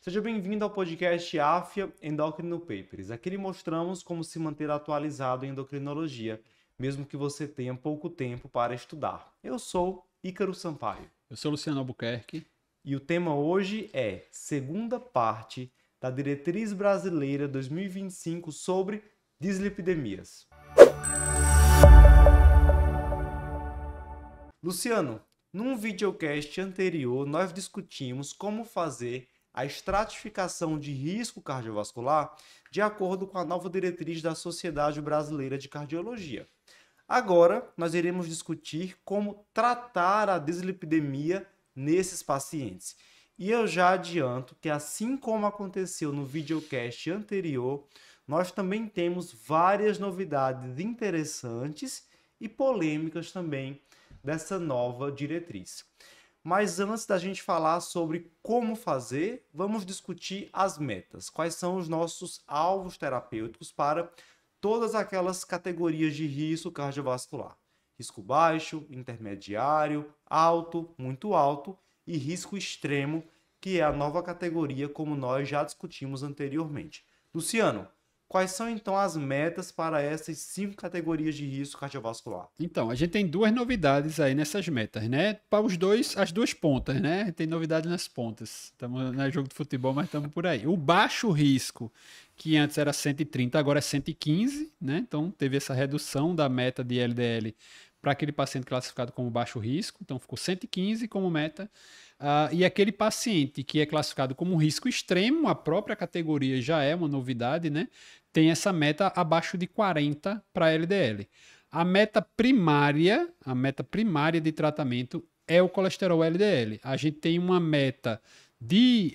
Seja bem-vindo ao podcast AFIA Endocrino Papers. Aqui lhe mostramos como se manter atualizado em endocrinologia, mesmo que você tenha pouco tempo para estudar. Eu sou Ícaro Sampaio. Eu sou Luciano Albuquerque. E o tema hoje é segunda parte da Diretriz Brasileira 2025 sobre dislipidemias. Luciano, num videocast anterior nós discutimos como fazer a estratificação de risco cardiovascular de acordo com a nova diretriz da Sociedade Brasileira de Cardiologia. Agora, nós iremos discutir como tratar a dislipidemia nesses pacientes. E eu já adianto que, assim como aconteceu no videocast anterior, nós também temos várias novidades interessantes e polêmicas também dessa nova diretriz. Mas antes da gente falar sobre como fazer, vamos discutir as metas. Quais são os nossos alvos terapêuticos para todas aquelas categorias de risco cardiovascular? Risco baixo, intermediário, alto, muito alto e risco extremo, que é a nova categoria como nós já discutimos anteriormente. Luciano, quais são então as metas para essas 5 categorias de risco cardiovascular? Então, a gente tem duas novidades aí nessas metas, né? Para as duas pontas, né? Tem novidade nas pontas. Estamos no jogo de futebol, mas estamos por aí. O baixo risco, que antes era 130, agora é 115, né? Então, teve essa redução da meta de LDL para aquele paciente classificado como baixo risco. Então, ficou 115 como meta. E aquele paciente que é classificado como risco extremo, a própria categoria já é uma novidade, né? Tem essa meta abaixo de 40 para LDL. A meta primária de tratamento é o colesterol LDL. A gente tem uma meta de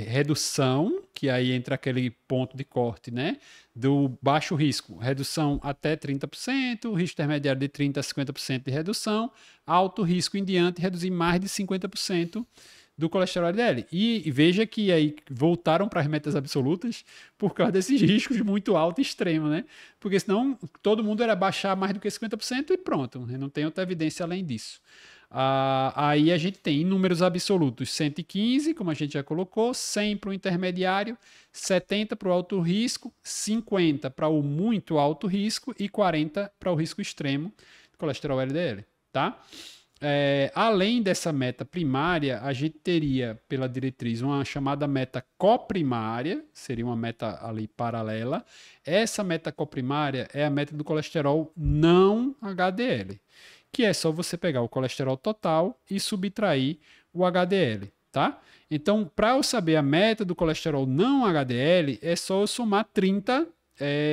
redução, que aí entra aquele ponto de corte, né, do baixo risco, redução até 30%, risco intermediário de 30% a 50% de redução, alto risco em diante, reduzir mais de 50% do colesterol LDL. E veja que aí voltaram para as metas absolutas por causa desses riscos muito alto e extremo, né? Porque senão todo mundo era baixar mais do que 50% e pronto, né? Não tem outra evidência além disso. Aí a gente tem em números absolutos 115, como a gente já colocou, 100 para o intermediário, 70 para o alto risco, 50 para o muito alto risco e 40 para o risco extremo do colesterol LDL, tá? Além dessa meta primária, a gente teria pela diretriz uma chamada meta coprimária, seria uma meta ali paralela. Essa meta coprimária é a meta do colesterol não HDL, que é só você pegar o colesterol total e subtrair o HDL, tá? Então, para eu saber a meta do colesterol não HDL, é só eu somar 30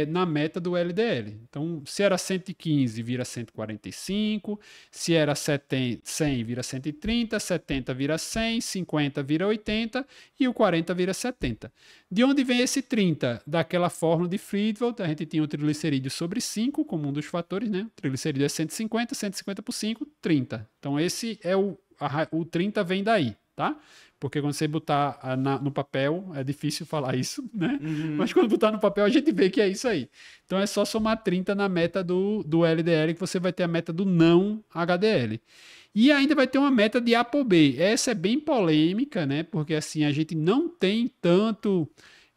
na meta do LDL. Então, se era 115, vira 145, se era 100, vira 130, 70 vira 100, 50 vira 80 e o 40 vira 70. De onde vem esse 30? Daquela fórmula de Friedwald, a gente tinha o triglicerídeo sobre 5 como um dos fatores, né? O triglicerídeo é 150, 150 por 5, 30. Então, esse é o 30 vem daí, tá? Porque quando você botar no papel, é difícil falar isso, né? Uhum. Mas quando botar no papel, a gente vê que é isso aí. Então é só somar 30 na meta do LDL que você vai ter a meta do não HDL. E ainda vai ter uma meta de ApoB. Essa é bem polêmica, né? Porque assim, a gente não tem tanto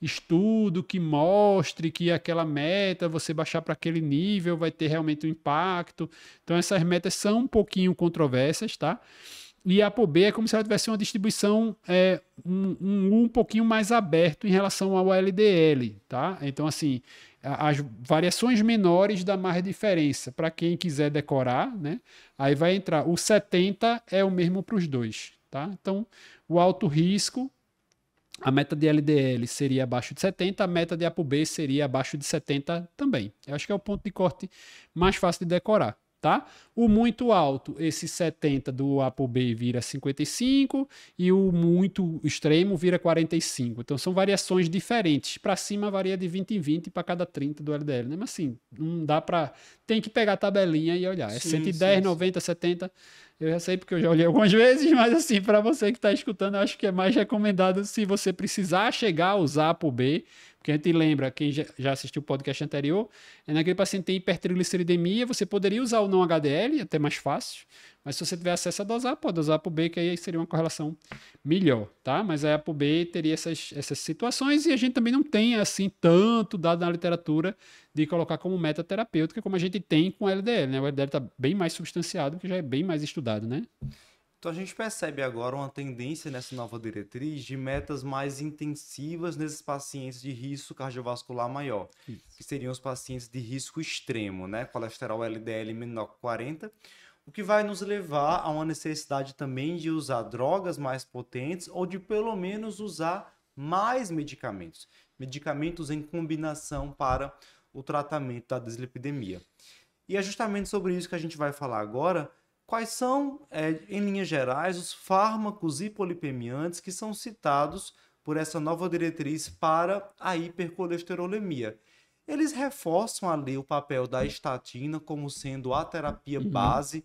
estudo que mostre que aquela meta, você baixar para aquele nível, vai ter realmente um impacto. Então essas metas são um pouquinho controversas, tá? E a ApoB é como se ela tivesse uma distribuição um pouquinho mais aberto em relação ao LDL, tá? Então, assim, as variações menores dá mais diferença. Para quem quiser decorar, né? Aí vai entrar, o 70 é o mesmo para os dois, tá? Então, o alto risco, a meta de LDL seria abaixo de 70, a meta de ApoB seria abaixo de 70 também. Eu acho que é o ponto de corte mais fácil de decorar. Tá? O muito alto, esse 70 do ApoB vira 55 e o muito extremo vira 45. Então são variações diferentes. Para cima varia de 20 em 20 para cada 30 do LDL. Né? Mas assim, não dá para... Tem que pegar a tabelinha e olhar. É 110, 90, 70... Eu já sei porque eu já olhei algumas vezes, mas assim, para você que está escutando, eu acho que é mais recomendado se você precisar chegar a usar ApoB, porque a gente lembra, quem já assistiu o podcast anterior, naquele paciente tem hipertrigliceridemia, você poderia usar o não HDL, até mais fácil, Mas se você tiver acesso a dosar, pode dosar a ApoB, que aí seria uma correlação melhor, tá? Mas a ApoB teria essas situações e a gente também não tem, assim, tanto dado na literatura de colocar como meta terapêutica como a gente tem com o LDL, né? O LDL está bem mais substanciado, que já é bem mais estudado, né? Então a gente percebe agora uma tendência nessa nova diretriz de metas mais intensivas nesses pacientes de risco cardiovascular maior, que seriam os pacientes de risco extremo, né? Colesterol LDL menor que 40, o que vai nos levar a uma necessidade também de usar drogas mais potentes ou de pelo menos usar mais medicamentos, medicamentos em combinação para o tratamento da dislipidemia. E é justamente sobre isso que a gente vai falar agora. Quais são, em linhas gerais, os fármacos hipolipemiantes que são citados por essa nova diretriz para a hipercolesterolemia? Eles reforçam ali o papel da estatina como sendo a terapia base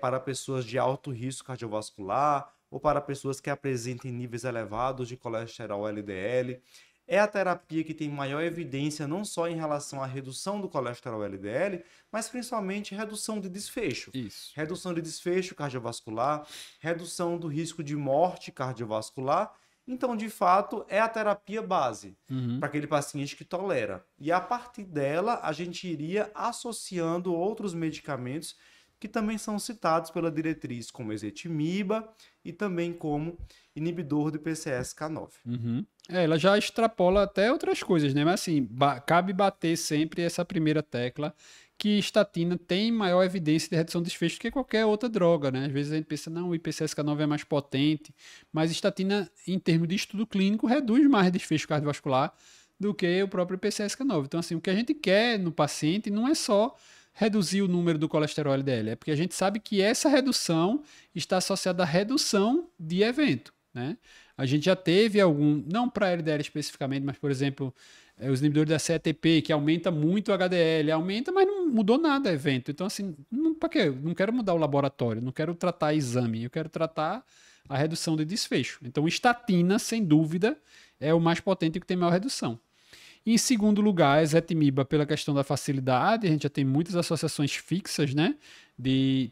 para pessoas de alto risco cardiovascular ou para pessoas que apresentem níveis elevados de colesterol LDL. É a terapia que tem maior evidência não só em relação à redução do colesterol LDL, mas principalmente redução de desfecho. Isso. Redução de desfecho cardiovascular, redução do risco de morte cardiovascular. Então, de fato, é a terapia base para aquele paciente que tolera. E a partir dela, a gente iria associando outros medicamentos que também são citados pela diretriz, como ezetimiba e também como inibidor do PCSK9. Ela já extrapola até outras coisas, né? Mas assim, cabe bater sempre essa primeira tecla, que estatina tem maior evidência de redução de desfecho que qualquer outra droga, né? Às vezes a gente pensa, não, o IPCSK9 é mais potente, mas estatina, em termos de estudo clínico, reduz mais desfecho cardiovascular do que o próprio IPCSK9. Então, assim, o que a gente quer no paciente não é só reduzir o número do colesterol LDL, é porque a gente sabe que essa redução está associada à redução de evento, né? A gente já teve algum, não para LDL especificamente, mas, por exemplo, os inibidores da CETP, que aumenta muito o HDL, aumenta, mas não mudou nada o evento. Então, assim, para quê? Não quero mudar o laboratório, não quero tratar exame, eu quero tratar a redução de desfecho. Então, estatina, sem dúvida, é o mais potente que tem maior redução. Em segundo lugar, a ezetimiba, pela questão da facilidade, a gente já tem muitas associações fixas, né?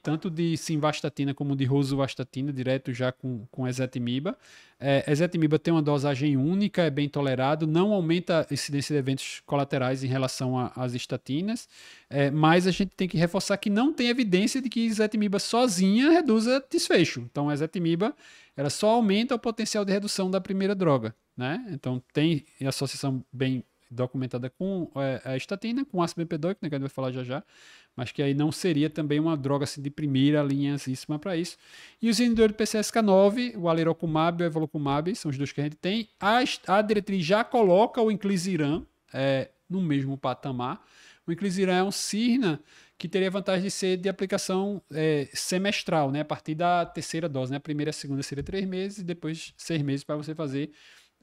Tanto de simvastatina como de rosuvastatina, direto já com ezetimiba. Ezetimiba tem uma dosagem única, é bem tolerado, não aumenta a incidência de eventos colaterais em relação às estatinas, mas a gente tem que reforçar que não tem evidência de que ezetimiba sozinha reduza desfecho. Então, a ezetimiba ela só aumenta o potencial de redução da primeira droga, né? Então, tem associação bem documentada com a estatina, com ácido bempedoico, né, que a gente vai falar já já, mas que aí não seria também uma droga assim, de primeira linhazíssima para isso. E os inibidores do PCSK9, o alirocumab e o evolocumab, são os dois que a gente tem. A diretriz já coloca o inclisiran no mesmo patamar. O inclisiran é um Sirna que teria vantagem de ser de aplicação semestral, né, a partir da terceira dose. Né? A primeira e a segunda seria 3 meses, e depois 6 meses para você fazer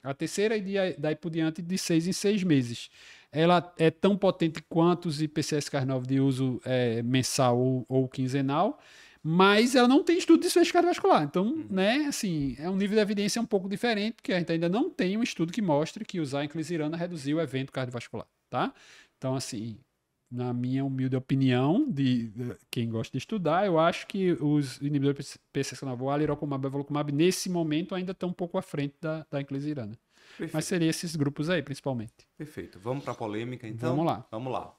a terceira, e daí por diante de 6 em 6 meses. Ela é tão potente quanto os IPCSK9 de uso mensal ou quinzenal, mas ela não tem estudo de desfecho cardiovascular. Então, né, assim, é um nível de evidência um pouco diferente, porque a gente ainda não tem um estudo que mostre que usar inclisiran reduzir o evento cardiovascular, tá? Então, assim, na minha humilde opinião, de quem gosta de estudar, eu acho que os inibidores PCSK9, o alirocumab e o evolocumab, nesse momento ainda estão um pouco à frente da inclisiran. Mas seriam esses grupos aí, principalmente. Perfeito. Vamos para a polêmica, então? Vamos lá. Vamos lá.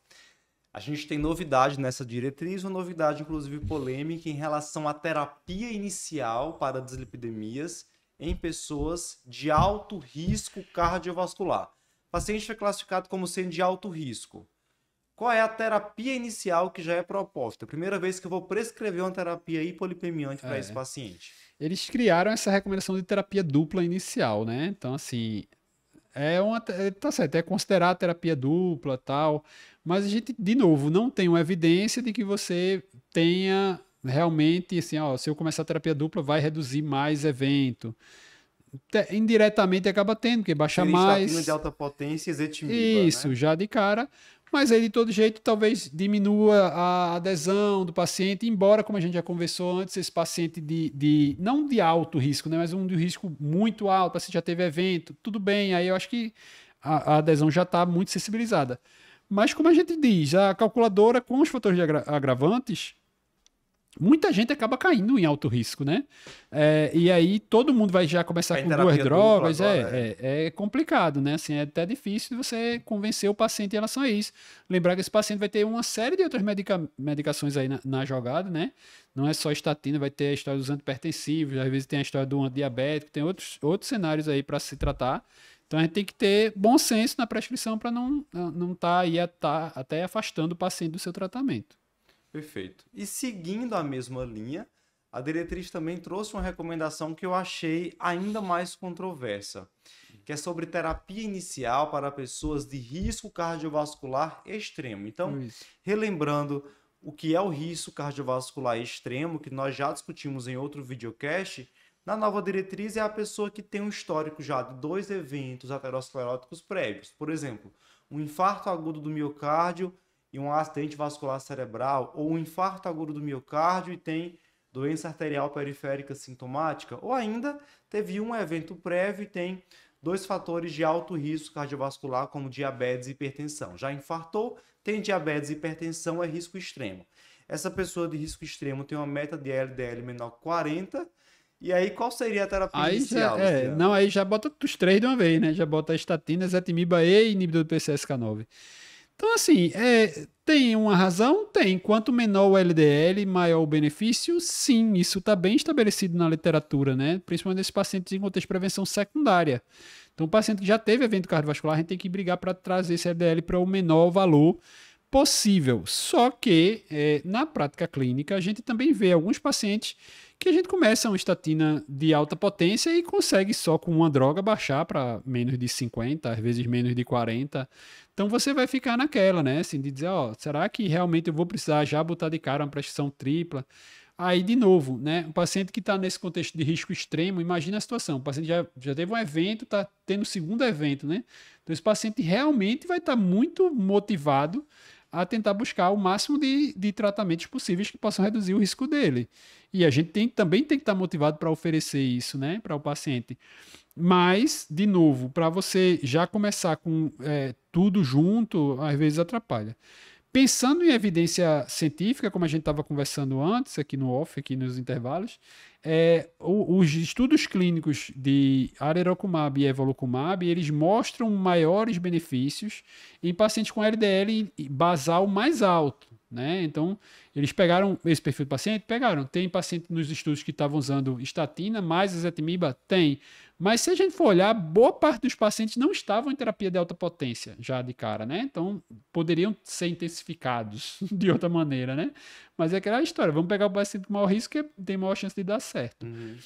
A gente tem novidade nessa diretriz, uma novidade, inclusive, polêmica em relação à terapia inicial para dislipidemias em pessoas de alto risco cardiovascular. O paciente foi classificado como sendo de alto risco. Qual é a terapia inicial que já é proposta? Primeira vez que eu vou prescrever uma terapia hipolipemiante para esse paciente. Eles criaram essa recomendação de terapia dupla inicial, né? Então, assim, tá certo, é considerar a terapia dupla tal, mas a gente, de novo, não tem uma evidência de que você tenha realmente, assim, ó, se eu começar a terapia dupla, vai reduzir mais evento. Indiretamente acaba tendo, porque baixa mais. Estatina de alta potência e ezetimiba, isso, né? já de cara. Mas aí, de todo jeito, talvez diminua a adesão do paciente, embora, como a gente já conversou antes, esse paciente não de alto risco, né, mas um de risco muito alto, o paciente já teve evento, tudo bem, aí eu acho que a adesão já está muito sensibilizada. Mas, como a gente diz, a calculadora com os fatores agravantes, muita gente acaba caindo em alto risco, né? E aí todo mundo vai já começar com duas drogas, é complicado, né? Assim, é até difícil você convencer o paciente em relação a isso. Lembrar que esse paciente vai ter uma série de outras medicações aí na jogada, né? Não é só estatina, vai ter a história dos antipertensivos, às vezes tem a história do antidiabético, tem outros cenários aí para se tratar. Então a gente tem que ter bom senso na prescrição para não tá aí até afastando o paciente do seu tratamento. Perfeito. E seguindo a mesma linha, a diretriz também trouxe uma recomendação que eu achei ainda mais controversa, que é sobre terapia inicial para pessoas de risco cardiovascular extremo. Então, relembrando o que é o risco cardiovascular extremo, que nós já discutimos em outro videocast, na nova diretriz é a pessoa que tem um histórico já de 2 eventos ateroscleróticos prévios. Por exemplo, um infarto agudo do miocárdio e um acidente vascular cerebral, ou um infarto agudo do miocárdio e tem doença arterial periférica sintomática, ou ainda teve um evento prévio e tem 2 fatores de alto risco cardiovascular, como diabetes e hipertensão. Já infartou, tem diabetes e hipertensão, é risco extremo. Essa pessoa de risco extremo tem uma meta de LDL menor que 40, e aí qual seria a terapia inicial? Aí já bota os 3 de uma vez, né? Já bota a estatina, ezetimiba E inibidor do PCSK9. Então, assim, tem uma razão? Tem. Quanto menor o LDL, maior o benefício? Sim, isso está bem estabelecido na literatura, né? Principalmente nesses pacientes em contexto de prevenção secundária. Então, o paciente que já teve evento cardiovascular, a gente tem que brigar para trazer esse LDL para o menor valor possível. Só que, na prática clínica, a gente também vê alguns pacientes que a gente começa uma estatina de alta potência e consegue só com uma droga baixar para menos de 50, às vezes menos de 40. Então você vai ficar naquela, né? Assim, de dizer, será que realmente eu vou precisar já botar de cara uma prescrição tripla? Aí, de novo, né? Um paciente que está nesse contexto de risco extremo, imagina a situação. O paciente já teve um evento, está tendo o segundo evento, né? Então esse paciente realmente vai estar muito motivado a tentar buscar o máximo de tratamentos possíveis que possam reduzir o risco dele. E a gente também tem que estar motivado para oferecer isso, né, para o paciente. Mas, de novo, para você já começar com tudo junto, às vezes atrapalha. Pensando em evidência científica, como a gente estava conversando antes, aqui no off, aqui nos intervalos, os estudos clínicos de arerocumab e evolocumab, eles mostram maiores benefícios em pacientes com LDL basal mais alto, né? Então, eles pegaram esse perfil do paciente? Pegaram. Tem paciente nos estudos que estavam usando estatina mais ezetimiba? Tem. Mas se a gente for olhar, boa parte dos pacientes não estavam em terapia de alta potência já de cara, né? Então, poderiam ser intensificados de outra maneira, né? Mas é aquela história, vamos pegar o paciente com maior risco que tem maior chance de dar certo. Uhum.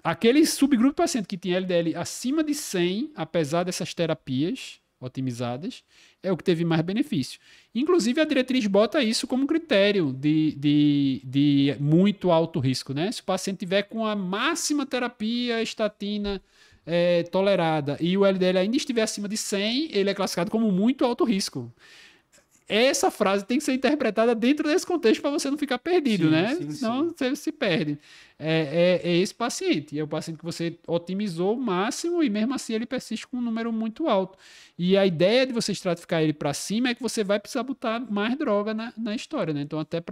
Aquele subgrupo de paciente que tinha LDL acima de 100, apesar dessas terapias otimizadas, é o que teve mais benefício. Inclusive, a diretriz bota isso como critério de muito alto risco, né? Se o paciente tiver com a máxima terapia estatina tolerada e o LDL ainda estiver acima de 100, ele é classificado como muito alto risco. Essa frase tem que ser interpretada dentro desse contexto para você não ficar perdido, sim, né? Sim, senão você se perde. É esse paciente. É o paciente que você otimizou o máximo e mesmo assim ele persiste com um número muito alto. E a ideia de você estratificar ele para cima é que você vai precisar botar mais droga na história, né? Então, até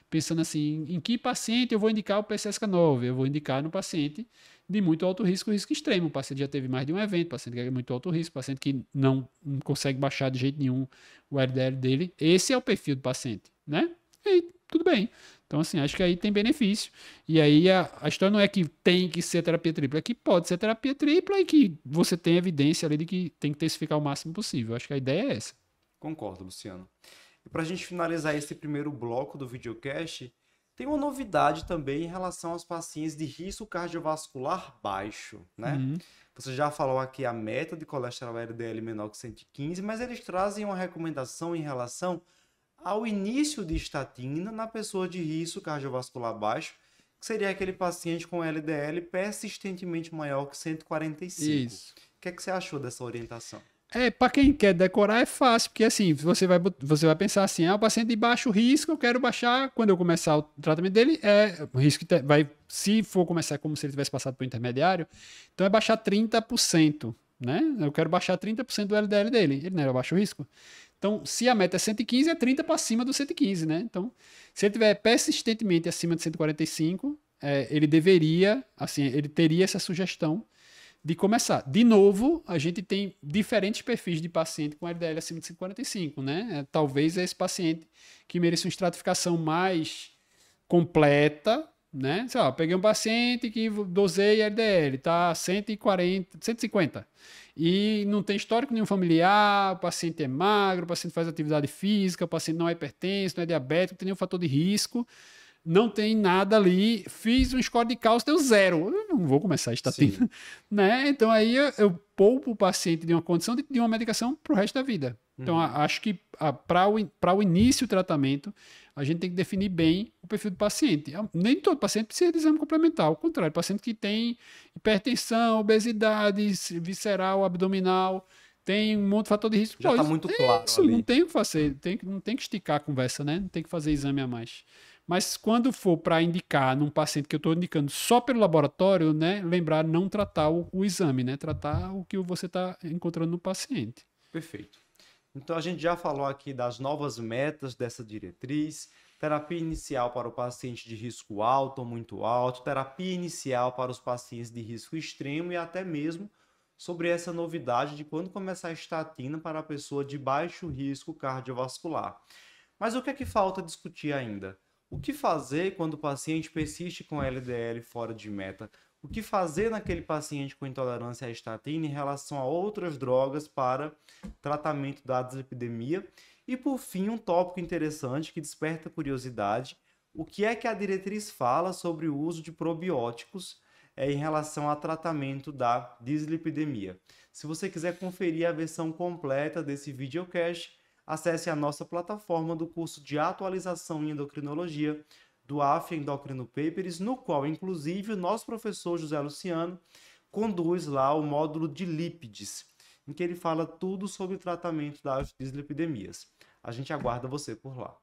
pensando assim, em que paciente eu vou indicar o PCSK9? Eu vou indicar no paciente de muito alto risco, risco extremo. O paciente já teve mais de um evento, o paciente que é muito alto risco, o paciente que não consegue baixar de jeito nenhum o LDL dele. Esse é o perfil do paciente, né? E tudo bem. Então, assim, acho que aí tem benefício. E aí a história não é que tem que ser terapia tripla, é que pode ser terapia tripla e que você tem evidência ali de que tem que intensificar o máximo possível. Acho que a ideia é essa. Concordo, Luciano. E para a gente finalizar esse primeiro bloco do videocast, tem uma novidade também em relação aos pacientes de risco cardiovascular baixo, né? Uhum. Você já falou aqui a meta de colesterol LDL menor que 115, mas eles trazem uma recomendação em relação ao início de estatina na pessoa de risco cardiovascular baixo, que seria aquele paciente com LDL persistentemente maior que 145. Isso. O que é que você achou dessa orientação? Para quem quer decorar é fácil, porque assim, você vai pensar assim, o paciente de baixo risco, eu quero baixar, quando eu começar o tratamento dele, o risco se for começar como se ele tivesse passado por intermediário, então é baixar 30%, né? Eu quero baixar 30% do LDL dele. Ele não era baixo risco. Então, se a meta é 115, é 30 para cima do 115, né? Então, se ele tiver persistentemente acima de 145, ele deveria, assim, ele teria essa sugestão de começar. De novo, a gente tem diferentes perfis de paciente com LDL acima de 145, né? Talvez esse paciente que mereça uma estratificação mais completa, né? Sei lá, peguei um paciente que dosei LDL, tá 140, 150. E não tem histórico nenhum familiar, o paciente é magro, o paciente faz atividade física, o paciente não é hipertenso, não é diabético, não tem nenhum fator de risco, não tem nada ali, fiz um score de cálcio, deu 0. Eu não vou começar a estatina, né? Então aí eu poupo o paciente de uma condição de uma medicação para o resto da vida. Então acho que para o início do tratamento, a gente tem que definir bem o perfil do paciente. Nem todo paciente precisa de exame complementar, ao contrário, paciente que tem hipertensão, obesidade visceral, abdominal, tem um monte de fator de risco. Já está muito claro isso, ali. não tem o que fazer, não tem que esticar a conversa, né? Não tem que fazer exame a mais. Mas quando for para indicar num paciente que eu estou indicando só pelo laboratório, né, lembrar não tratar o exame, né, tratar o que você está encontrando no paciente. Perfeito. Então a gente já falou aqui das novas metas dessa diretriz, terapia inicial para o paciente de risco alto ou muito alto, terapia inicial para os pacientes de risco extremo e até mesmo sobre essa novidade de quando começar a estatina para a pessoa de baixo risco cardiovascular. Mas o que é que falta discutir ainda? O que fazer quando o paciente persiste com LDL fora de meta? O que fazer naquele paciente com intolerância à estatina em relação a outras drogas para tratamento da dislipidemia? E por fim, um tópico interessante que desperta curiosidade: o que é que a diretriz fala sobre o uso de probióticos em relação ao tratamento da dislipidemia? Se você quiser conferir a versão completa desse videocast, acesse a nossa plataforma do curso de atualização em endocrinologia do AF Endocrino Papers, no qual, inclusive, o nosso professor José Luciano conduz lá o módulo de lípides, em que ele fala tudo sobre o tratamento das dislipidemias. A gente aguarda você por lá.